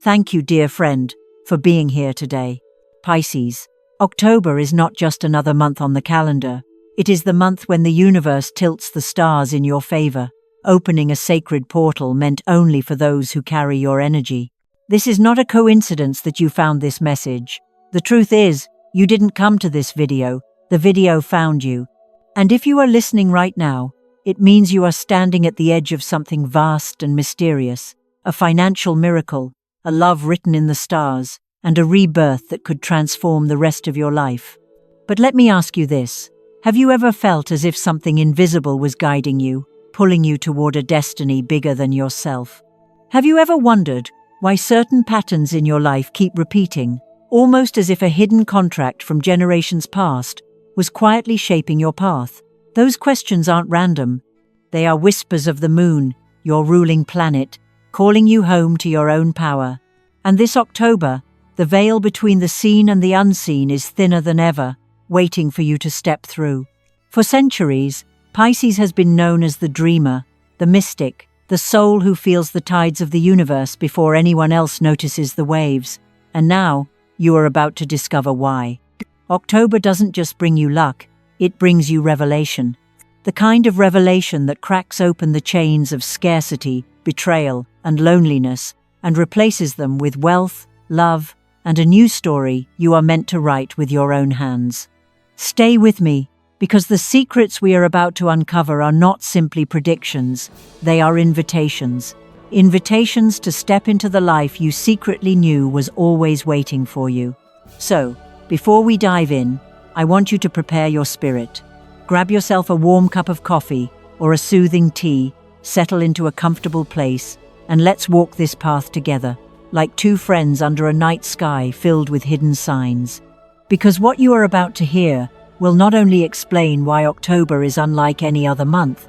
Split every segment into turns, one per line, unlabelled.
Thank you, dear friend, for being here today. Pisces, October is not just another month on the calendar. It is the month when the universe tilts the stars in your favor, opening a sacred portal meant only for those who carry your energy. This is not a coincidence that you found this message. The truth is, you didn't come to this video, the video found you. And if you are listening right now, it means you are standing at the edge of something vast and mysterious, a financial miracle, a love written in the stars, and a rebirth that could transform the rest of your life. But let me ask you this. Have you ever felt as if something invisible was guiding you, pulling you toward a destiny bigger than yourself? Have you ever wondered why certain patterns in your life keep repeating, almost as if a hidden contract from generations past was quietly shaping your path? Those questions aren't random. They are whispers of the moon, your ruling planet, calling you home to your own power. And this October, the veil between the seen and the unseen is thinner than ever, waiting for you to step through. For centuries, Pisces has been known as the dreamer, the mystic, the soul who feels the tides of the universe before anyone else notices the waves. And now, you are about to discover why. October doesn't just bring you luck, it brings you revelation. The kind of revelation that cracks open the chains of scarcity, betrayal, and loneliness, and replaces them with wealth, love, and a new story you are meant to write with your own hands. Stay with me, because the secrets we are about to uncover are not simply predictions, they are invitations. Invitations to step into the life you secretly knew was always waiting for you. So, before we dive in, I want you to prepare your spirit. Grab yourself a warm cup of coffee or a soothing tea, settle into a comfortable place, and let's walk this path together, like two friends under a night sky filled with hidden signs. Because what you are about to hear will not only explain why October is unlike any other month,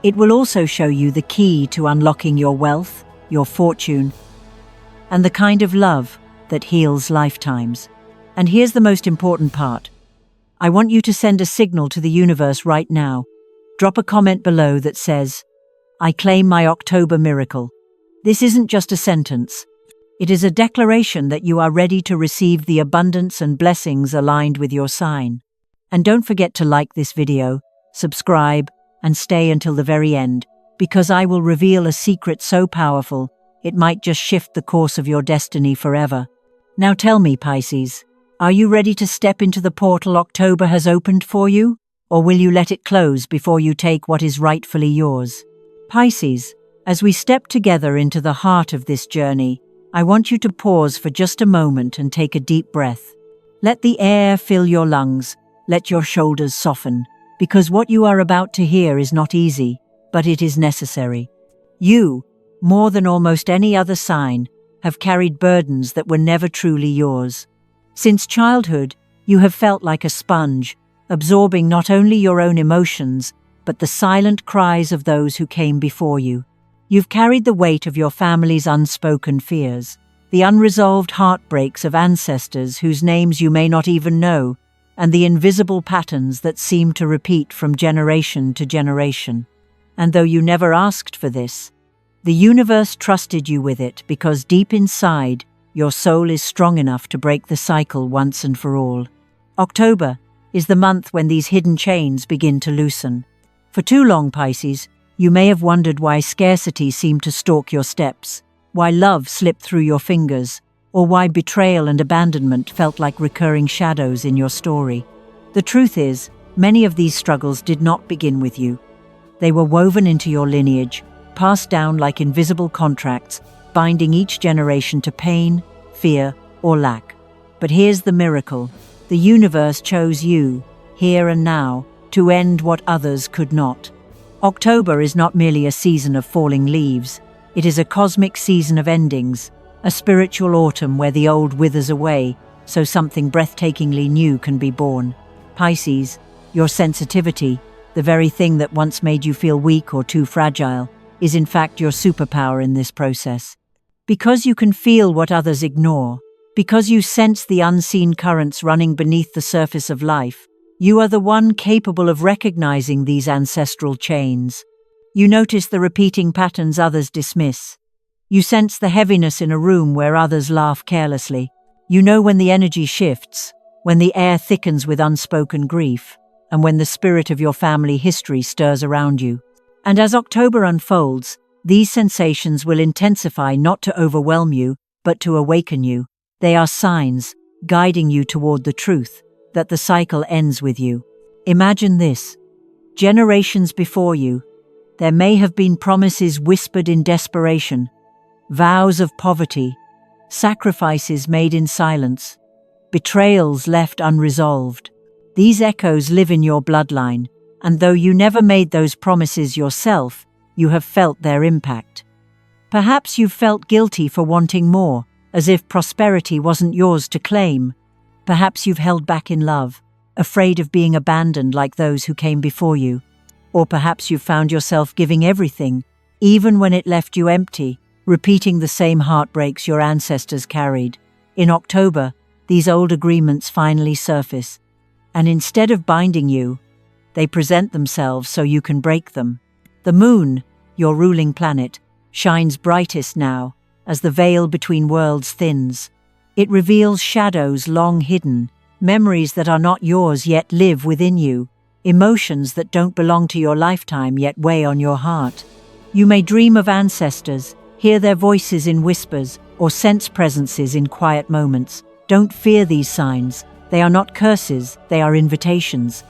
it will also show you the key to unlocking your wealth, your fortune, and the kind of love that heals lifetimes. And here's the most important part. I want you to send a signal to the universe right now. Drop a comment below that says, "I claim my October miracle." This isn't just a sentence. It is a declaration that you are ready to receive the abundance and blessings aligned with your sign. And don't forget to like this video, subscribe, and stay until the very end, because I will reveal a secret so powerful, it might just shift the course of your destiny forever. Now tell me, Pisces, are you ready to step into the portal October has opened for you? Or will you let it close before you take what is rightfully yours? Pisces, as we step together into the heart of this journey, I want you to pause for just a moment and take a deep breath. Let the air fill your lungs, let your shoulders soften, because what you are about to hear is not easy, but it is necessary. You, more than almost any other sign, have carried burdens that were never truly yours. Since childhood, you have felt like a sponge, absorbing not only your own emotions, but the silent cries of those who came before you. You've carried the weight of your family's unspoken fears, the unresolved heartbreaks of ancestors whose names you may not even know, and the invisible patterns that seem to repeat from generation to generation. And though you never asked for this, the universe trusted you with it because deep inside, your soul is strong enough to break the cycle once and for all. October is the month when these hidden chains begin to loosen. For too long, Pisces, you may have wondered why scarcity seemed to stalk your steps, why love slipped through your fingers, or why betrayal and abandonment felt like recurring shadows in your story. The truth is, many of these struggles did not begin with you. They were woven into your lineage, passed down like invisible contracts, binding each generation to pain, fear, or lack. But here's the miracle. The universe chose you, here and now, to end what others could not. October is not merely a season of falling leaves. It is a cosmic season of endings, a spiritual autumn where the old withers away, so something breathtakingly new can be born. Pisces, your sensitivity, the very thing that once made you feel weak or too fragile, is in fact your superpower in this process. Because you can feel what others ignore, because you sense the unseen currents running beneath the surface of life, you are the one capable of recognizing these ancestral chains. You notice the repeating patterns others dismiss. You sense the heaviness in a room where others laugh carelessly. You know when the energy shifts, when the air thickens with unspoken grief, and when the spirit of your family history stirs around you. And as October unfolds, these sensations will intensify, not to overwhelm you, but to awaken you. They are signs, guiding you toward the truth, that the cycle ends with you. Imagine this. Generations before you, there may have been promises whispered in desperation, vows of poverty, sacrifices made in silence, betrayals left unresolved. These echoes live in your bloodline, and though you never made those promises yourself, you have felt their impact. Perhaps you've felt guilty for wanting more, as if prosperity wasn't yours to claim. Perhaps you've held back in love, afraid of being abandoned like those who came before you. Or perhaps you've found yourself giving everything, even when it left you empty, repeating the same heartbreaks your ancestors carried. In October, these old agreements finally surface, and instead of binding you, they present themselves so you can break them. The moon, your ruling planet, shines brightest now as the veil between worlds thins. It reveals shadows long hidden, memories that are not yours yet live within you, emotions that don't belong to your lifetime yet weigh on your heart. You may dream of ancestors, hear their voices in whispers, or sense presences in quiet moments. Don't fear these signs. They are not curses, they are invitations.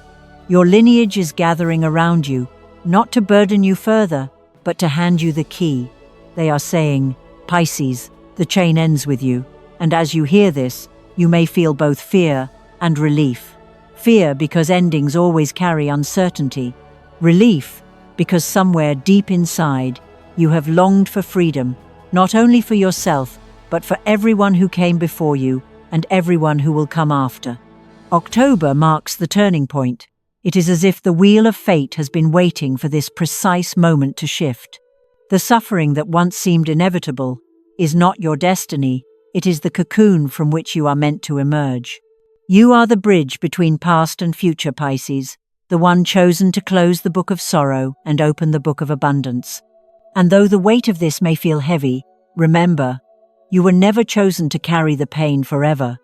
Your lineage is gathering around you, not to burden you further, but to hand you the key. They are saying, Pisces, the chain ends with you. And as you hear this, you may feel both fear and relief. Fear because endings always carry uncertainty. Relief because somewhere deep inside, you have longed for freedom, not only for yourself, but for everyone who came before you and everyone who will come after. October marks the turning point. It is as if the wheel of fate has been waiting for this precise moment to shift. The suffering that once seemed inevitable is not your destiny, it is the cocoon from which you are meant to emerge. You are the bridge between past and future, Pisces, the one chosen to close the book of sorrow and open the book of abundance. And though the weight of this may feel heavy, remember, you were never chosen to carry the pain forever.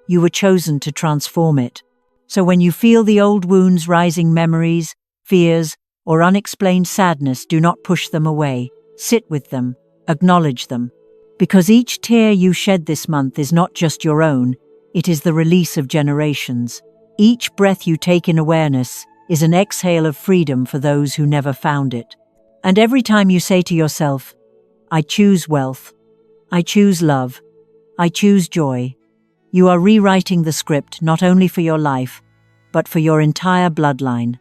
You were chosen to transform it. So when you feel the old wounds, rising memories, fears, or unexplained sadness, do not push them away. Sit with them, acknowledge them. Because each tear you shed this month is not just your own, it is the release of generations. Each breath you take in awareness is an exhale of freedom for those who never found it. And every time you say to yourself, I choose wealth, I choose love, I choose joy, you are rewriting the script not only for your life, but for your entire bloodline.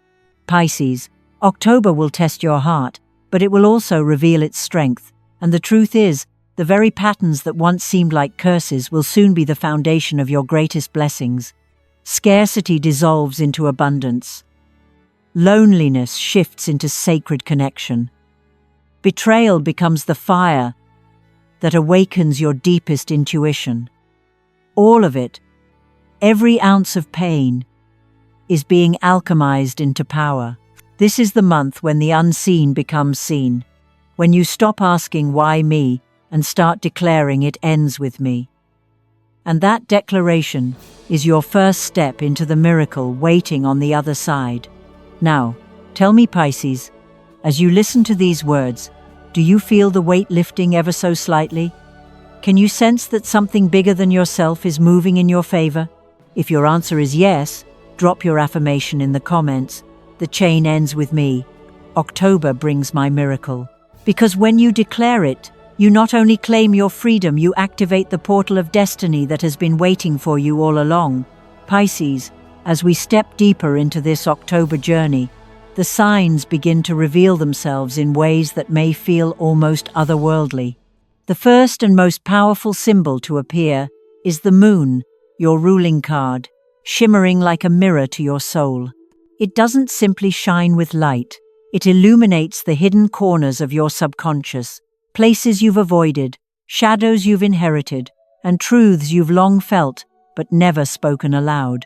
Pisces, October will test your heart, but it will also reveal its strength. And the truth is, the very patterns that once seemed like curses will soon be the foundation of your greatest blessings. Scarcity dissolves into abundance. Loneliness shifts into sacred connection. Betrayal becomes the fire that awakens your deepest intuition. All of it, every ounce of pain, is being alchemized into power. This is the month when the unseen becomes seen, when you stop asking why me and start declaring it ends with me. And that declaration is your first step into the miracle waiting on the other side. Now, tell me, Pisces, as you listen to these words, do you feel the weight lifting ever so slightly? Can you sense that something bigger than yourself is moving in your favor? If your answer is yes, drop your affirmation in the comments. The chain ends with me. October brings my miracle. Because when you declare it, you not only claim your freedom, you activate the portal of destiny that has been waiting for you all along. Pisces, as we step deeper into this October journey, the signs begin to reveal themselves in ways that may feel almost otherworldly. The first and most powerful symbol to appear is the moon, your ruling card, shimmering like a mirror to your soul. It doesn't simply shine with light. It illuminates the hidden corners of your subconscious, places you've avoided, shadows you've inherited, and truths you've long felt but never spoken aloud.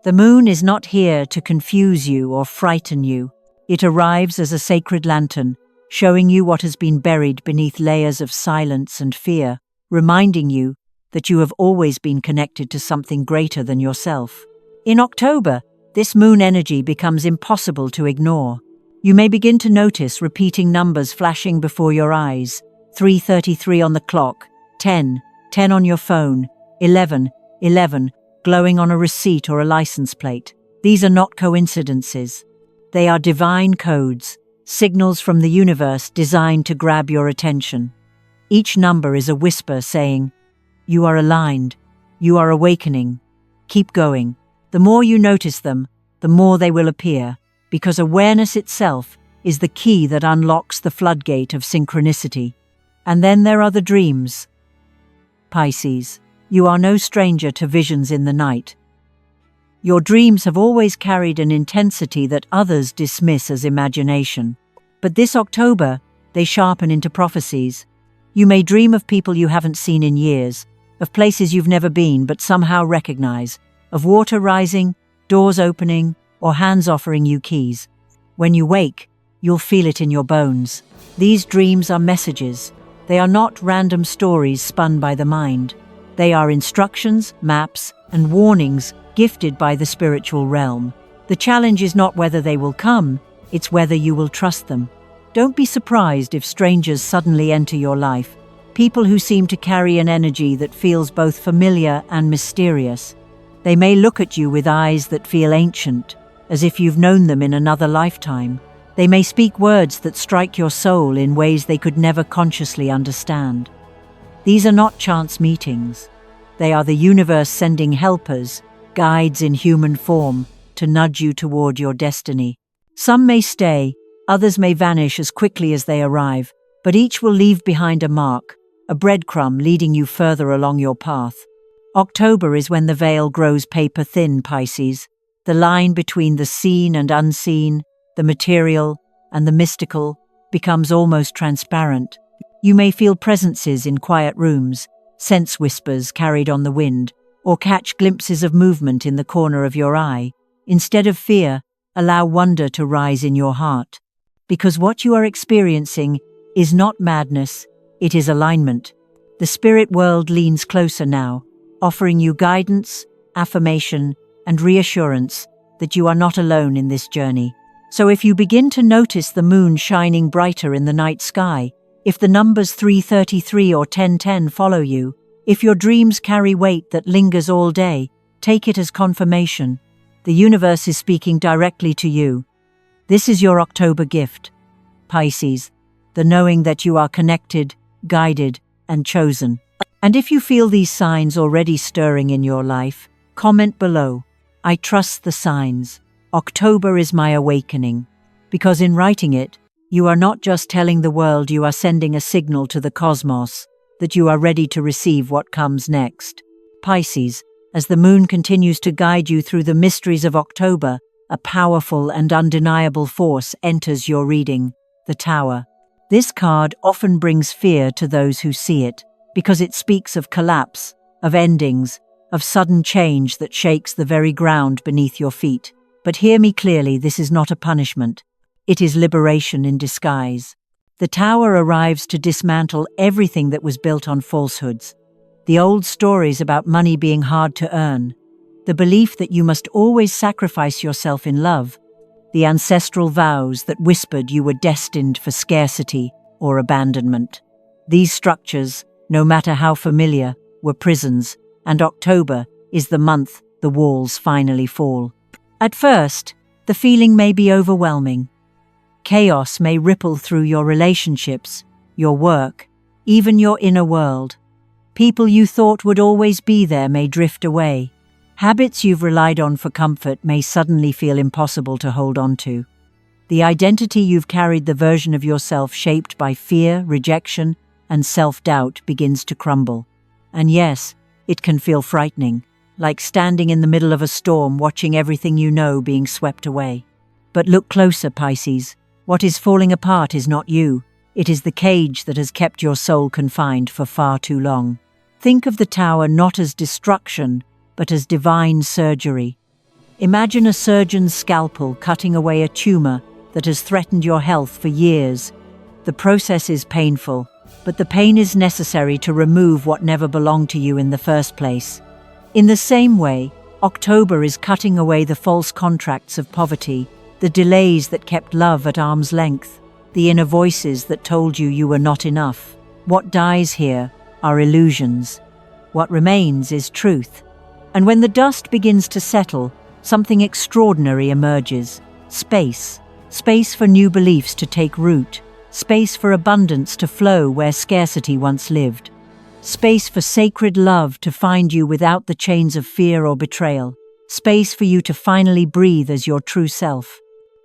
The moon is not here to confuse you or frighten you. It arrives as a sacred lantern, showing you what has been buried beneath layers of silence and fear, reminding you that you have always been connected to something greater than yourself. In October, this moon energy becomes impossible to ignore. You may begin to notice repeating numbers flashing before your eyes: 3:33 on the clock, 10, 10 on your phone, 11, 11, glowing on a receipt or a license plate. These are not coincidences. They are divine codes, signals from the universe designed to grab your attention. Each number is a whisper saying, "You are aligned, you are awakening, keep going." The more you notice them, the more they will appear, because awareness itself is the key that unlocks the floodgate of synchronicity. And then there are the dreams. Pisces, you are no stranger to visions in the night. Your dreams have always carried an intensity that others dismiss as imagination. But this October, they sharpen into prophecies. You may dream of people you haven't seen in years, of places you've never been but somehow recognize, of water rising, doors opening, or hands offering you keys. When you wake, you'll feel it in your bones. These dreams are messages. They are not random stories spun by the mind. They are instructions, maps, and warnings gifted by the spiritual realm. The challenge is not whether they will come, it's whether you will trust them. Don't be surprised if strangers suddenly enter your life, people who seem to carry an energy that feels both familiar and mysterious. They may look at you with eyes that feel ancient, as if you've known them in another lifetime. They may speak words that strike your soul in ways they could never consciously understand. These are not chance meetings. They are the universe sending helpers, guides in human form, to nudge you toward your destiny. Some may stay, others may vanish as quickly as they arrive, but each will leave behind a mark, a breadcrumb leading you further along your path. October is when the veil grows paper thin, Pisces. The line between the seen and unseen, the material and the mystical, becomes almost transparent. You may feel presences in quiet rooms, sense whispers carried on the wind, or catch glimpses of movement in the corner of your eye. Instead of fear, allow wonder to rise in your heart. Because what you are experiencing is not madness, it is alignment. The spirit world leans closer now, offering you guidance, affirmation, and reassurance that you are not alone in this journey. So if you begin to notice the moon shining brighter in the night sky, if the numbers 3:33 or 10:10 follow you, if your dreams carry weight that lingers all day, take it as confirmation. The universe is speaking directly to you. This is your October gift, Pisces, the knowing that you are connected, guided, and chosen. And if you feel these signs already stirring in your life, comment below. I trust the signs. October is my awakening. Because in writing it, you are not just telling the world, you are sending a signal to the cosmos that you are ready to receive what comes next. Pisces, as the moon continues to guide you through the mysteries of October, a powerful and undeniable force enters your reading, the Tower. This card often brings fear to those who see it, because it speaks of collapse, of endings, of sudden change that shakes the very ground beneath your feet. But hear me clearly, this is not a punishment. It is liberation in disguise. The Tower arrives to dismantle everything that was built on falsehoods. The old stories about money being hard to earn, the belief that you must always sacrifice yourself in love, the ancestral vows that whispered you were destined for scarcity or abandonment. These structures, no matter how familiar, were prisons, and October is the month the walls finally fall. At first, the feeling may be overwhelming. Chaos may ripple through your relationships, your work, even your inner world. People you thought would always be there may drift away. Habits you've relied on for comfort may suddenly feel impossible to hold on to. The identity you've carried, the version of yourself shaped by fear, rejection, and self-doubt, begins to crumble. And yes, it can feel frightening, like standing in the middle of a storm watching everything you know being swept away. But look closer, Pisces. What is falling apart is not you. It is the cage that has kept your soul confined for far too long. Think of the Tower not as destruction, but as divine surgery. Imagine a surgeon's scalpel cutting away a tumor that has threatened your health for years. The process is painful, but the pain is necessary to remove what never belonged to you in the first place. In the same way, October is cutting away the false contracts of poverty, the delays that kept love at arm's length, the inner voices that told you you were not enough. What dies here are illusions. What remains is truth. And when the dust begins to settle, something extraordinary emerges. Space. Space for new beliefs to take root. Space for abundance to flow where scarcity once lived. Space for sacred love to find you without the chains of fear or betrayal. Space for you to finally breathe as your true self.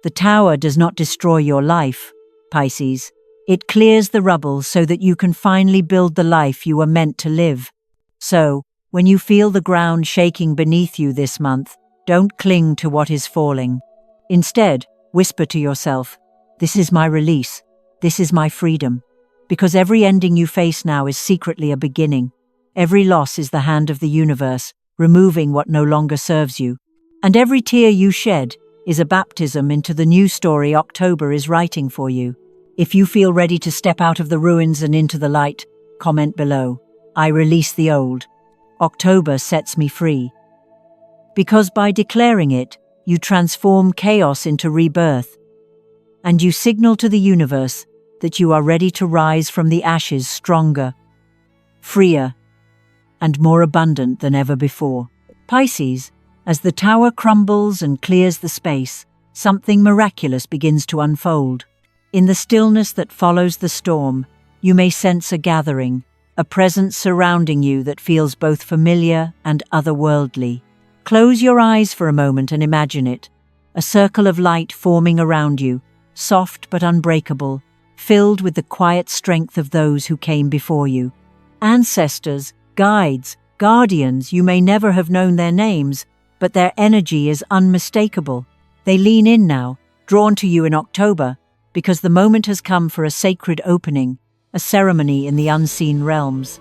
The tower does not destroy your life, Pisces. It clears the rubble so that you can finally build the life you were meant to live. So, when you feel the ground shaking beneath you this month, don't cling to what is falling. Instead, whisper to yourself, "This is my release. This is my freedom." Because every ending you face now is secretly a beginning. Every loss is the hand of the universe, removing what no longer serves you. And every tear you shed is a baptism into the new story October is writing for you. If you feel ready to step out of the ruins and into the light, comment below, "I release the old. October sets me free." Because by declaring it, you transform chaos into rebirth, and you signal to the universe that you are ready to rise from the ashes stronger, freer, and more abundant than ever before. Pisces, as the tower crumbles and clears the space, something miraculous begins to unfold. In the stillness that follows the storm, you may sense a gathering, a presence surrounding you that feels both familiar and otherworldly. Close your eyes for a moment and imagine it, a circle of light forming around you, soft but unbreakable, filled with the quiet strength of those who came before you. Ancestors, guides, guardians, you may never have known their names, but their energy is unmistakable. They lean in now, drawn to you in October, because the moment has come for a sacred opening, a ceremony in the unseen realms.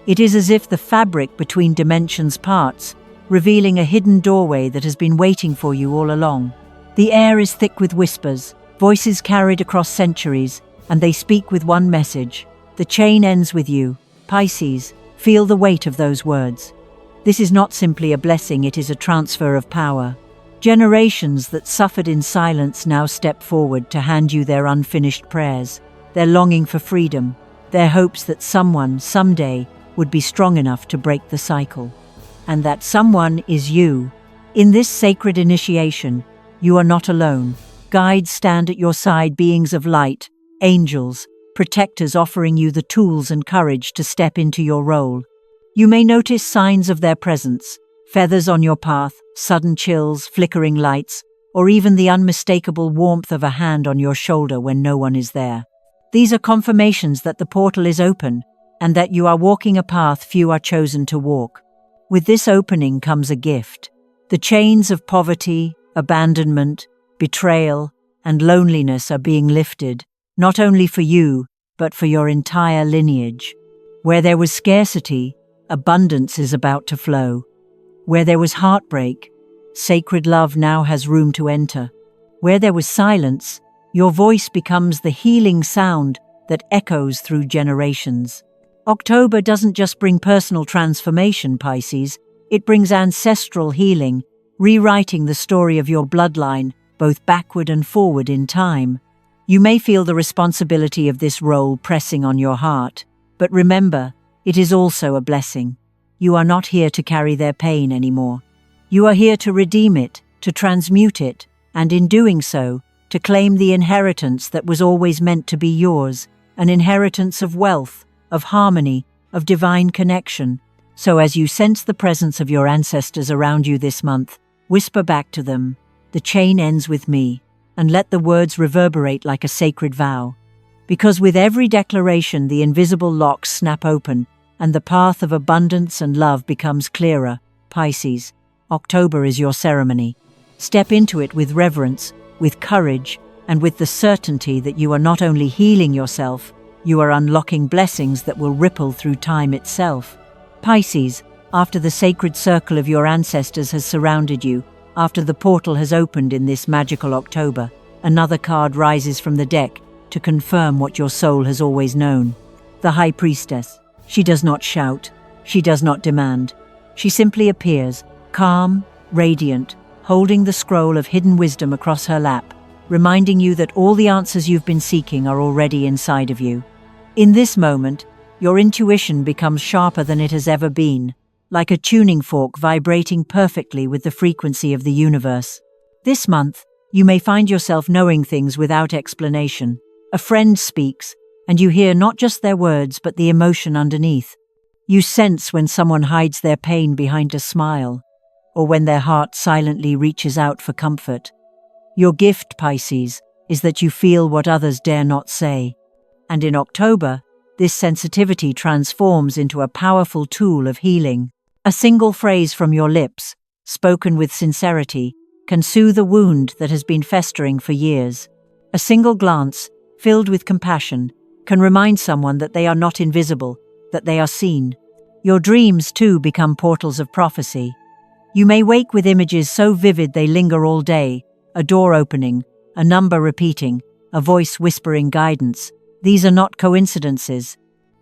It is as if the fabric between dimensions parts, revealing a hidden doorway that has been waiting for you all along. The air is thick with whispers, voices carried across centuries, and they speak with one message. The chain ends with you. Pisces, feel the weight of those words. This is not simply a blessing, it is a transfer of power. Generations that suffered in silence now step forward to hand you their unfinished prayers, their longing for freedom, their hopes that someone, someday, would be strong enough to break the cycle. And that someone is you. In this sacred initiation, you are not alone. Guides stand at your side, beings of light, angels, protectors offering you the tools and courage to step into your role. You may notice signs of their presence, feathers on your path, sudden chills, flickering lights, or even the unmistakable warmth of a hand on your shoulder when no one is there. These are confirmations that the portal is open and that you are walking a path few are chosen to walk. With this opening comes a gift. The chains of poverty, abandonment, betrayal, and loneliness are being lifted, not only for you, but for your entire lineage. Where there was scarcity, abundance is about to flow. Where there was heartbreak, sacred love now has room to enter. Where there was silence, your voice becomes the healing sound that echoes through generations. October doesn't just bring personal transformation, Pisces. It brings ancestral healing, rewriting the story of your bloodline, both backward and forward in time. You may feel the responsibility of this role pressing on your heart, but remember, it is also a blessing. You are not here to carry their pain anymore. You are here to redeem it, to transmute it, and in doing so, to claim the inheritance that was always meant to be yours, an inheritance of wealth, of harmony, of divine connection. So as you sense the presence of your ancestors around you this month, whisper back to them, "The chain ends with me," and let the words reverberate like a sacred vow. Because with every declaration, the invisible locks snap open, and the path of abundance and love becomes clearer. Pisces, October is your ceremony. Step into it with reverence, with courage, and with the certainty that you are not only healing yourself, you are unlocking blessings that will ripple through time itself. Pisces, after the sacred circle of your ancestors has surrounded you, after the portal has opened in this magical October, another card rises from the deck, to confirm what your soul has always known. The High Priestess. She does not shout. She does not demand. She simply appears, calm, radiant, holding the scroll of hidden wisdom across her lap, reminding you that all the answers you've been seeking are already inside of you. In this moment, your intuition becomes sharper than it has ever been, like a tuning fork vibrating perfectly with the frequency of the universe. This month, you may find yourself knowing things without explanation. A friend speaks, and you hear not just their words but the emotion underneath. You sense when someone hides their pain behind a smile, or when their heart silently reaches out for comfort. Your gift, Pisces, is that you feel what others dare not say. And in October, this sensitivity transforms into a powerful tool of healing. A single phrase from your lips, spoken with sincerity, can soothe a wound that has been festering for years. A single glance, filled with compassion, can remind someone that they are not invisible, that they are seen. Your dreams, too, become portals of prophecy. You may wake with images so vivid they linger all day, a door opening, a number repeating, a voice whispering guidance. These are not coincidences.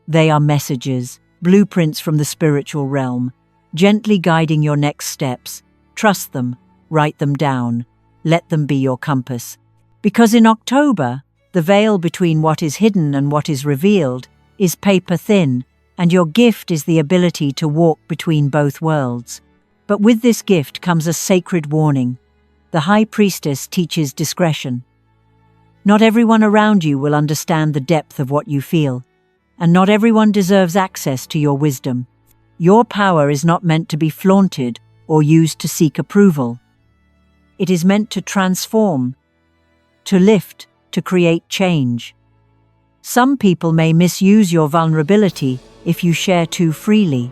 They are messages, blueprints from the spiritual realm, gently guiding your next steps. Trust them, write them down, let them be your compass. Because in October, the veil between what is hidden and what is revealed is paper thin, and your gift is the ability to walk between both worlds. But with this gift comes a sacred warning. The High Priestess teaches discretion. Not everyone around you will understand the depth of what you feel, and not everyone deserves access to your wisdom. Your power is not meant to be flaunted or used to seek approval. It is meant to transform, to lift, to create change. Some people may misuse your vulnerability if you share too freely,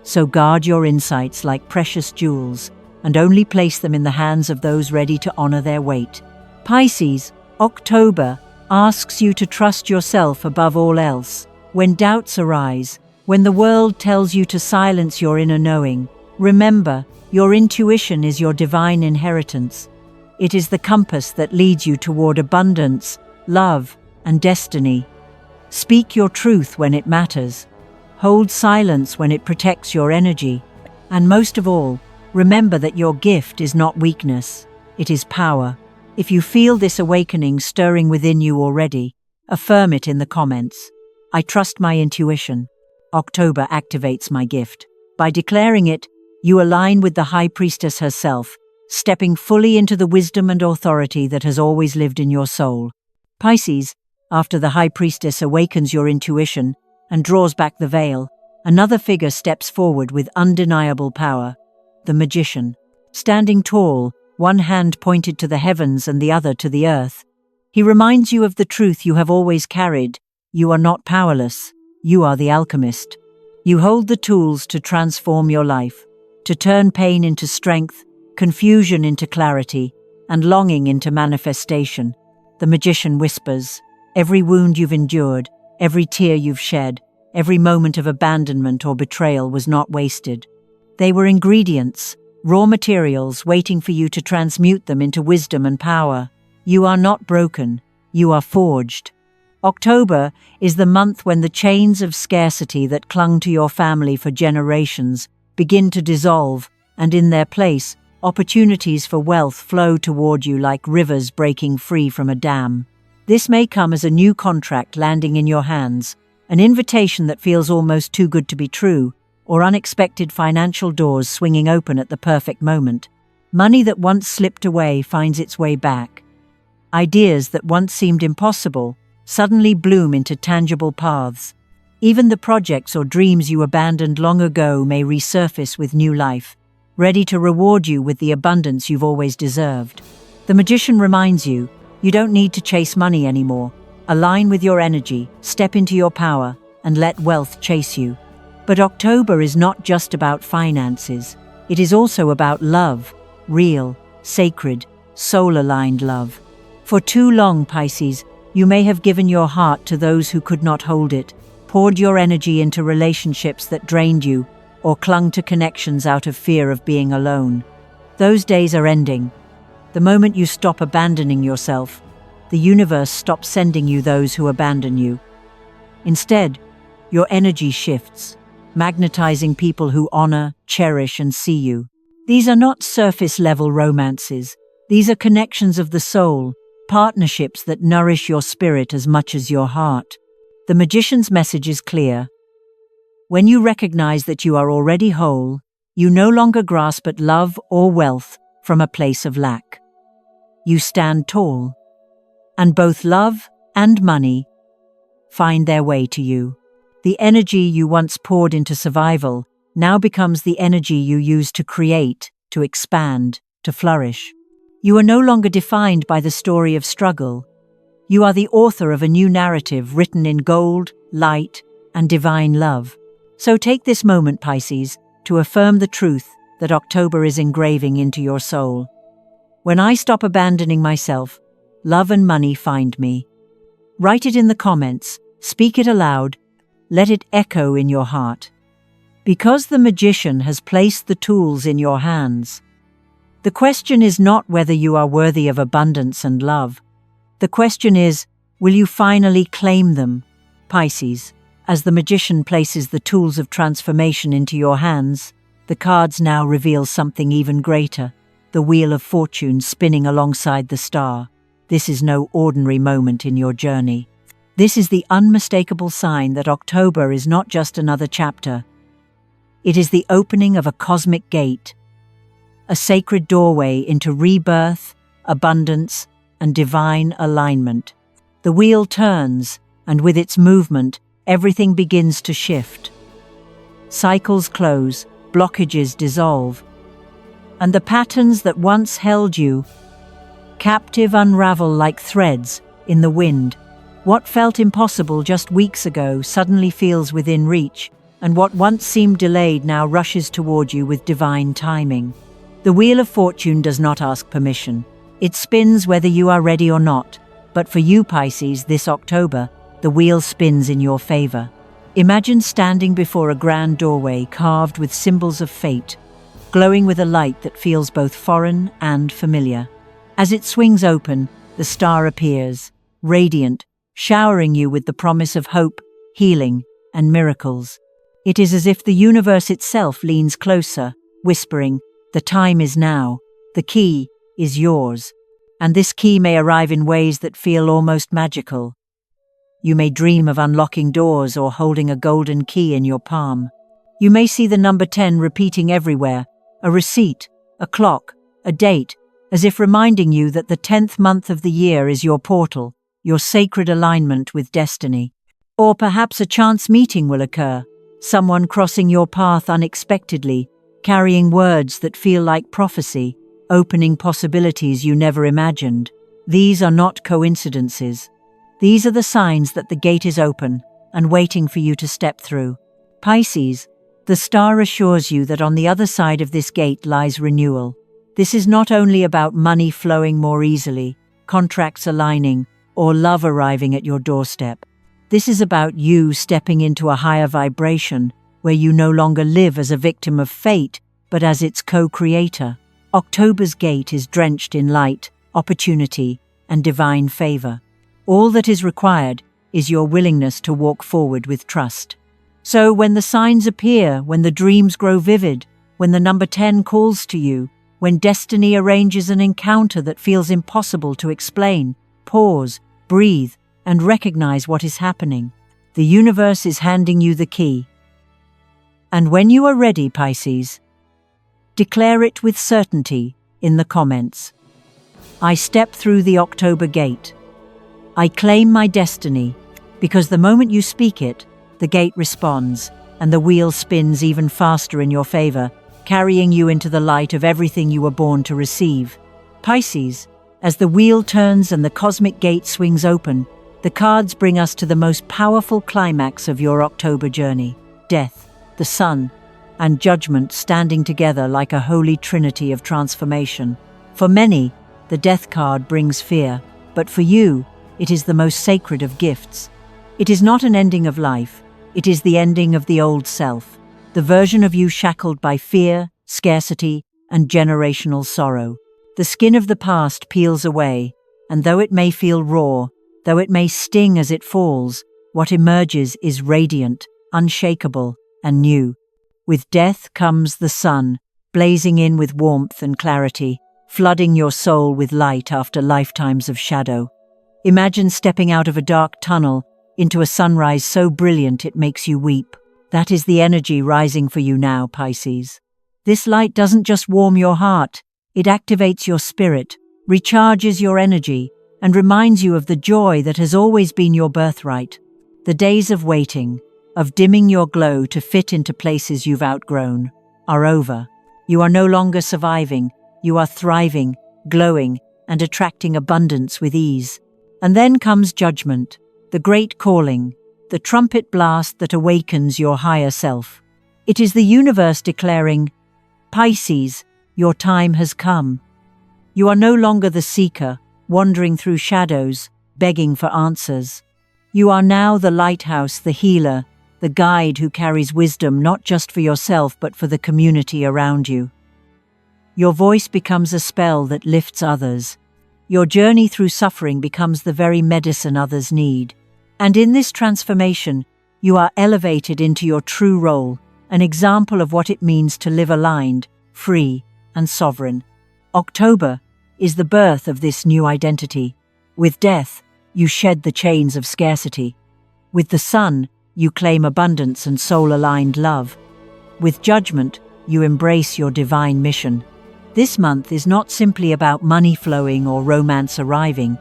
so guard your insights like precious jewels and only place them in the hands of those ready to honor their weight. Pisces, October asks you to trust yourself above all else. When doubts arise, when the world tells you to silence your inner knowing, remember, your intuition is your divine inheritance. It is the compass that leads you toward abundance, love, and destiny. Speak your truth when it matters. Hold silence when it protects your energy. And most of all, remember that your gift is not weakness, it is power. If you feel this awakening stirring within you already, affirm it in the comments. I trust my intuition. October activates my gift. By declaring it, you align with the High Priestess herself, stepping fully into the wisdom and authority that has always lived in your soul. Pisces, after the High Priestess awakens your intuition and draws back the veil, another figure steps forward with undeniable power. The Magician. Standing tall, one hand pointed to the heavens and the other to the earth, he reminds you of the truth you have always carried. You are not powerless. You are the alchemist. You hold the tools to transform your life, to turn pain into strength, confusion into clarity, and longing into manifestation. The Magician whispers, every wound you've endured, every tear you've shed, every moment of abandonment or betrayal was not wasted. They were ingredients, raw materials waiting for you to transmute them into wisdom and power. You are not broken, you are forged. October is the month when the chains of scarcity that clung to your family for generations begin to dissolve, and in their place, opportunities for wealth flow toward you like rivers breaking free from a dam. This may come as a new contract landing in your hands, an invitation that feels almost too good to be true, or unexpected financial doors swinging open at the perfect moment. Money that once slipped away finds its way back. Ideas that once seemed impossible suddenly bloom into tangible paths. Even the projects or dreams you abandoned long ago may resurface with new life, ready to reward you with the abundance you've always deserved. The Magician reminds you, you don't need to chase money anymore. Align with your energy, step into your power, and let wealth chase you. But October is not just about finances. It is also about love, real, sacred, soul-aligned love. For too long, Pisces, you may have given your heart to those who could not hold it, poured your energy into relationships that drained you, or clung to connections out of fear of being alone. Those days are ending. The moment you stop abandoning yourself, the universe stops sending you those who abandon you. Instead, your energy shifts, magnetizing people who honor, cherish, and see you. These are not surface-level romances. These are connections of the soul, partnerships that nourish your spirit as much as your heart. The magician's message is clear. When you recognize that you are already whole, you no longer grasp at love or wealth from a place of lack. You stand tall, and both love and money find their way to you. The energy you once poured into survival now becomes the energy you use to create, to expand, to flourish. You are no longer defined by the story of struggle. You are the author of a new narrative written in gold, light, and divine love. So take this moment, Pisces, to affirm the truth that October is engraving into your soul. When I stop abandoning myself, love and money find me. Write it in the comments, speak it aloud, let it echo in your heart. Because the magician has placed the tools in your hands. The question is not whether you are worthy of abundance and love. The question is, will you finally claim them? Pisces, as the magician places the tools of transformation into your hands, the cards now reveal something even greater, the wheel of fortune spinning alongside the star. This is no ordinary moment in your journey. This is the unmistakable sign that October is not just another chapter. It is the opening of a cosmic gate, a sacred doorway into rebirth, abundance, and divine alignment. The wheel turns, and with its movement, everything begins to shift. Cycles close, blockages dissolve, and the patterns that once held you captive unravel like threads in the wind. What felt impossible just weeks ago suddenly feels within reach, and what once seemed delayed now rushes toward you with divine timing. The Wheel of Fortune does not ask permission. It spins whether you are ready or not. But for you, Pisces, this October, the wheel spins in your favor. Imagine standing before a grand doorway carved with symbols of fate, glowing with a light that feels both foreign and familiar. As it swings open, the star appears, radiant, showering you with the promise of hope, healing, and miracles. It is as if the universe itself leans closer, whispering, "The time is now. The key is yours." And this key may arrive in ways that feel almost magical. You may dream of unlocking doors or holding a golden key in your palm. You may see the number 10 repeating everywhere, a receipt, a clock, a date, as if reminding you that the 10th month of the year is your portal, your sacred alignment with destiny. Or perhaps a chance meeting will occur, someone crossing your path unexpectedly, carrying words that feel like prophecy, opening possibilities you never imagined. These are not coincidences. These are the signs that the gate is open and waiting for you to step through. Pisces, the star assures you that on the other side of this gate lies renewal. This is not only about money flowing more easily, contracts aligning, or love arriving at your doorstep. This is about you stepping into a higher vibration where you no longer live as a victim of fate, but as its co-creator. October's gate is drenched in light, opportunity, and divine favor. All that is required is your willingness to walk forward with trust. So when the signs appear, when the dreams grow vivid, when the number 10 calls to you, when destiny arranges an encounter that feels impossible to explain, pause, breathe, and recognize what is happening. The universe is handing you the key. And when you are ready, Pisces, declare it with certainty in the comments. I step through the October gate. I claim my destiny, because the moment you speak it, the gate responds, and the wheel spins even faster in your favor, carrying you into the light of everything you were born to receive. Pisces, as the wheel turns and the cosmic gate swings open, the cards bring us to the most powerful climax of your October journey: death, the sun, and judgment standing together like a holy trinity of transformation. For many, the death card brings fear, but for you, it is the most sacred of gifts. It is not an ending of life, it is the ending of the old self, the version of you shackled by fear, scarcity, and generational sorrow. The skin of the past peels away, and though it may feel raw, though it may sting as it falls, what emerges is radiant, unshakable, and new. With death comes the sun, blazing in with warmth and clarity, flooding your soul with light after lifetimes of shadow. Imagine stepping out of a dark tunnel into a sunrise so brilliant it makes you weep. That is the energy rising for you now, Pisces. This light doesn't just warm your heart, it activates your spirit, recharges your energy, and reminds you of the joy that has always been your birthright. The days of waiting, of dimming your glow to fit into places you've outgrown, are over. You are no longer surviving, you are thriving, glowing, and attracting abundance with ease. And then comes judgment, the great calling, the trumpet blast that awakens your higher self. It is the universe declaring, Pisces, your time has come. You are no longer the seeker, wandering through shadows, begging for answers. You are now the lighthouse, the healer, the guide who carries wisdom not just for yourself but for the community around you. Your voice becomes a spell that lifts others. Your journey through suffering becomes the very medicine others need. And in this transformation, you are elevated into your true role, an example of what it means to live aligned, free, and sovereign. October is the birth of this new identity. With death, you shed the chains of scarcity. With the sun, you claim abundance and soul-aligned love. With judgment, you embrace your divine mission. This month is not simply about money flowing or romance arriving.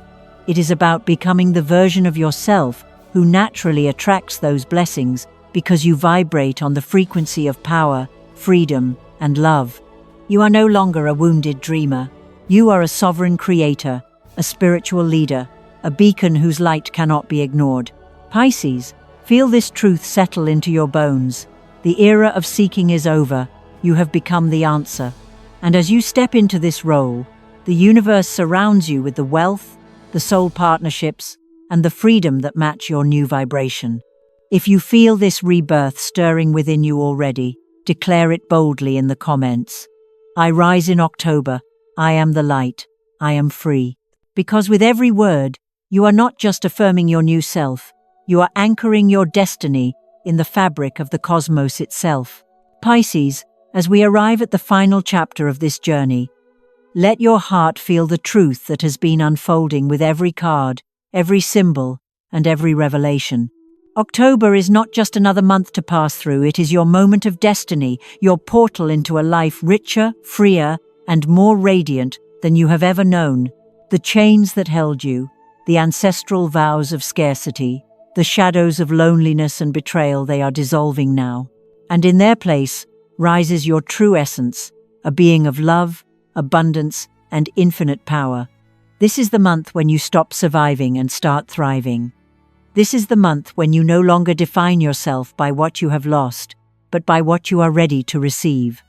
It is about becoming the version of yourself who naturally attracts those blessings because you vibrate on the frequency of power, freedom, and love. You are no longer a wounded dreamer. You are a sovereign creator, a spiritual leader, a beacon whose light cannot be ignored. Pisces, feel this truth settle into your bones. The era of seeking is over. You have become the answer. And as you step into this role, the universe surrounds you with the wealth, the soul partnerships, and the freedom that match your new vibration. If you feel this rebirth stirring within you already, declare it boldly in the comments. I rise in October. I am the light. I am free. Because with every word, you are not just affirming your new self, you are anchoring your destiny in the fabric of the cosmos itself. Pisces, as we arrive at the final chapter of this journey, let your heart feel the truth that has been unfolding with every card, every symbol, and every revelation. October is not just another month to pass through, it is your moment of destiny, your portal into a life richer, freer, and more radiant than you have ever known. The chains that held you, the ancestral vows of scarcity, the shadows of loneliness and betrayal, they are dissolving now. And in their place rises your true essence, a being of love, abundance, and infinite power. This is the month when you stop surviving and start thriving. This is the month when you no longer define yourself by what you have lost, but by what you are ready to receive.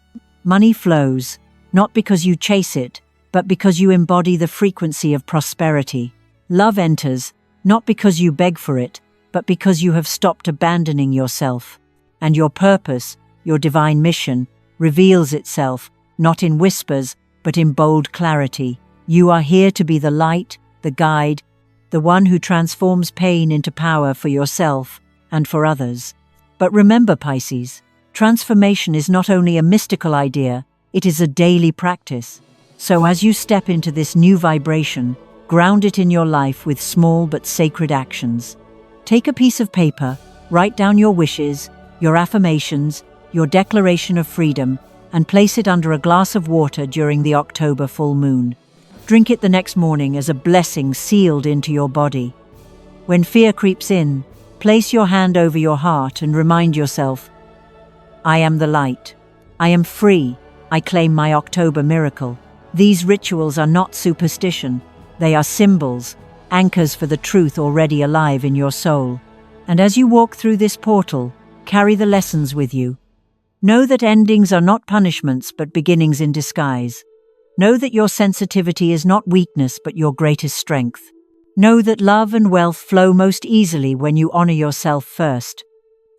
Money flows, not because you chase it, but because you embody the frequency of prosperity. Love enters, not because you beg for it, but because you have stopped abandoning yourself. And your purpose, your divine mission, reveals itself, not in whispers, but in bold clarity. You are here to be the light, the guide, the one who transforms pain into power for yourself and for others. But remember, Pisces, transformation is not only a mystical idea, it is a daily practice. So as you step into this new vibration, ground it in your life with small but sacred actions. Take a piece of paper, write down your wishes, your affirmations, your declaration of freedom, and place it under a glass of water during the October full moon. Drink it the next morning as a blessing sealed into your body. When fear creeps in, place your hand over your heart and remind yourself, I am the light. I am free. I claim my October miracle. These rituals are not superstition. They are symbols, anchors for the truth already alive in your soul. And as you walk through this portal, carry the lessons with you. Know that endings are not punishments but beginnings in disguise. Know that your sensitivity is not weakness but your greatest strength. Know that love and wealth flow most easily when you honor yourself first.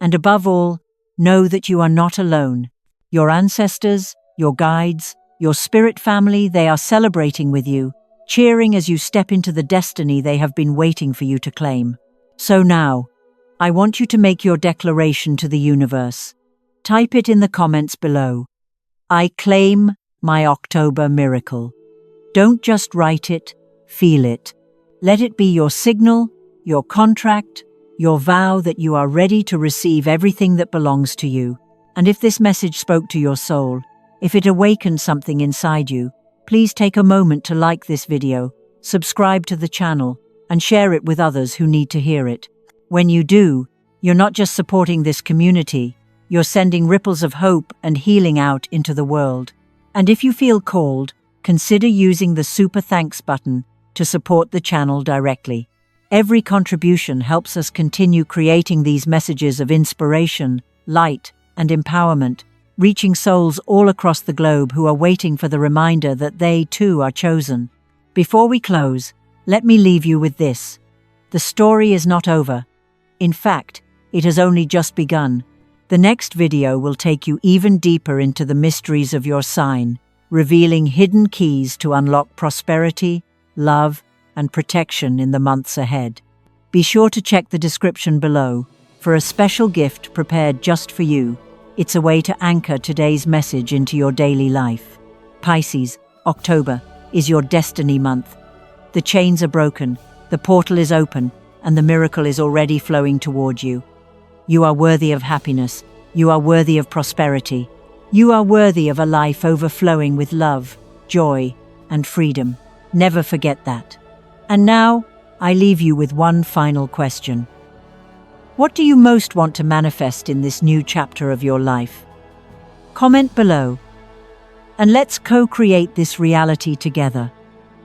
And above all, know that you are not alone. Your ancestors, your guides, your spirit family, they are celebrating with you, cheering as you step into the destiny they have been waiting for you to claim. So now, I want you to make your declaration to the universe. Type it in the comments below. I claim my October miracle. Don't just write it, feel it. Let it be your signal, your contract, your vow that you are ready to receive everything that belongs to you. And if this message spoke to your soul, if it awakened something inside you, please take a moment to like this video, subscribe to the channel, and share it with others who need to hear it. When you do, you're not just supporting this community, you're sending ripples of hope and healing out into the world. And if you feel called, consider using the Super Thanks button to support the channel directly. Every contribution helps us continue creating these messages of inspiration, light, and empowerment, reaching souls all across the globe who are waiting for the reminder that they too are chosen. Before we close, let me leave you with this. The story is not over. In fact, it has only just begun. The next video will take you even deeper into the mysteries of your sign, revealing hidden keys to unlock prosperity, love, and protection in the months ahead. Be sure to check the description below for a special gift prepared just for you. It's a way to anchor today's message into your daily life. Pisces, October is your destiny month. The chains are broken, the portal is open, and the miracle is already flowing toward you. You are worthy of happiness. You are worthy of prosperity. You are worthy of a life overflowing with love, joy, and freedom. Never forget that. And now, I leave you with one final question. What do you most want to manifest in this new chapter of your life? Comment below. And let's co-create this reality together.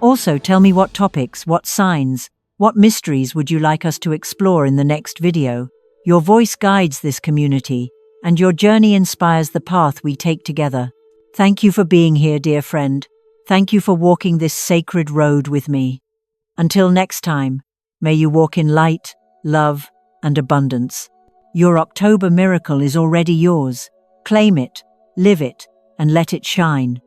Also, tell me what topics, what signs, what mysteries would you like us to explore in the next video? Your voice guides this community, and your journey inspires the path we take together. Thank you for being here, dear friend. Thank you for walking this sacred road with me. Until next time, may you walk in light, love, and abundance. Your October miracle is already yours. Claim it, live it, and let it shine.